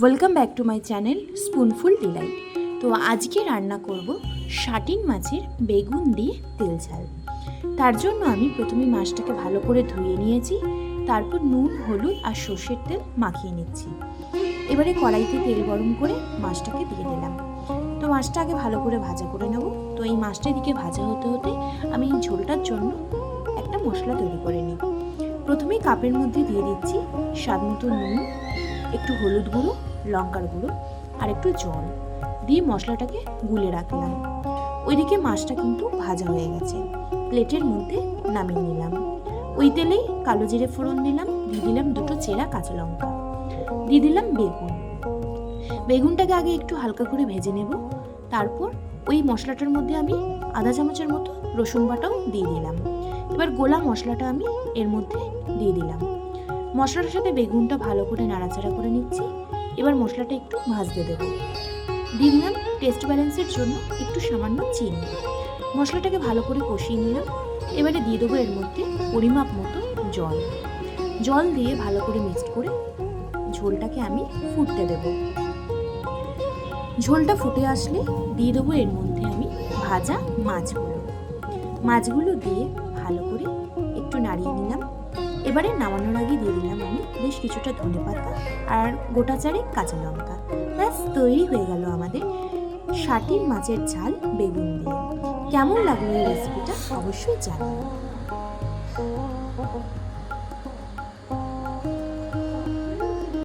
Welcome back to my channel Spoonful Delight. তো আজকে রান্না করব শাটিন মাছের বেগুন দিয়ে তেল ঝাল। তার জন্য আমি প্রথমে মাছটাকে ভালো করে ধুয়ে নিয়েছি, তারপর নুন, হলুদ আর সর্ষের তেল মাখিয়ে নিচ্ছি। এবারে কড়াইতে তেল গরম করে মাছটাকে দিয়ে দিলাম। তো মাছটা আগে ভালো করে ভাজা করে নেব। তো এই মাছটা এদিকে ভাজা হতে হতে আমি এই ঝোলটার জন্য একটা মশলা তৈরি করে নিই। প্রথমেই কাপের মধ্যে দিয়ে দিচ্ছি স্বাদ মতো নুন, একটু হলুদ গুঁড়ো, লঙ্কার গুঁড়ো আর একটু জল দিয়ে মশলাটাকে গুলে রাখলাম। ওইদিকে মাছটা কিন্তু ভাজা হয়ে গেছে, প্লেটের মধ্যে নামিয়ে নিলাম। ওই তেলেই কালো জিরে ফোড়ন দিলাম, দিয়ে দিলাম দুটো চেরা কাঁচা লঙ্কা, দিয়ে দিলাম বেগুনটাকে আগে একটু হালকা করে ভেজে নেব। তারপর ওই মশলাটার মধ্যে আমি আধা চামচের মতো রসুন বাটাও দিয়ে দিলাম। এবার গোলা মশলাটা আমি এর মধ্যে দিয়ে দিলাম। মশলাটার সাথে বেগুনটা ভালো করে নাড়াচাড়া করে নিচ্ছি। এবার মশলাটা একটু ভাজতে দেবো। দিয়ে দিলাম টেস্ট ব্যালেন্সের জন্য একটু সামান্য চিনি। মশলাটাকে ভালো করে কষিয়ে নিলাম। এবারে দিয়ে দেবো এর মধ্যে পরিমাপ মতো জল দিয়ে ভালো করে মিক্সড করে ঝোলটাকে আমি ফুটতে দেব। ঝোলটা ফুটে আসলে দিয়ে দেবো এর মধ্যে আমি ভাজা মাছগুলো দিয়ে ভালো করে একটু নাড়িয়ে নিলাম। এবারে নামানোর আগে দিয়ে দিলাম আমি বেশ কিছুটা ধনেপাতা আর গোটা চারেক কাঁচা লঙ্কা। ব্যাস তৈরি হয়ে গেল আমাদের শাটিন মাছের ঝাল বেগুন দিয়ে। কেমন লাগলো এই রেসিপিটা অবশ্যই জানাবেন।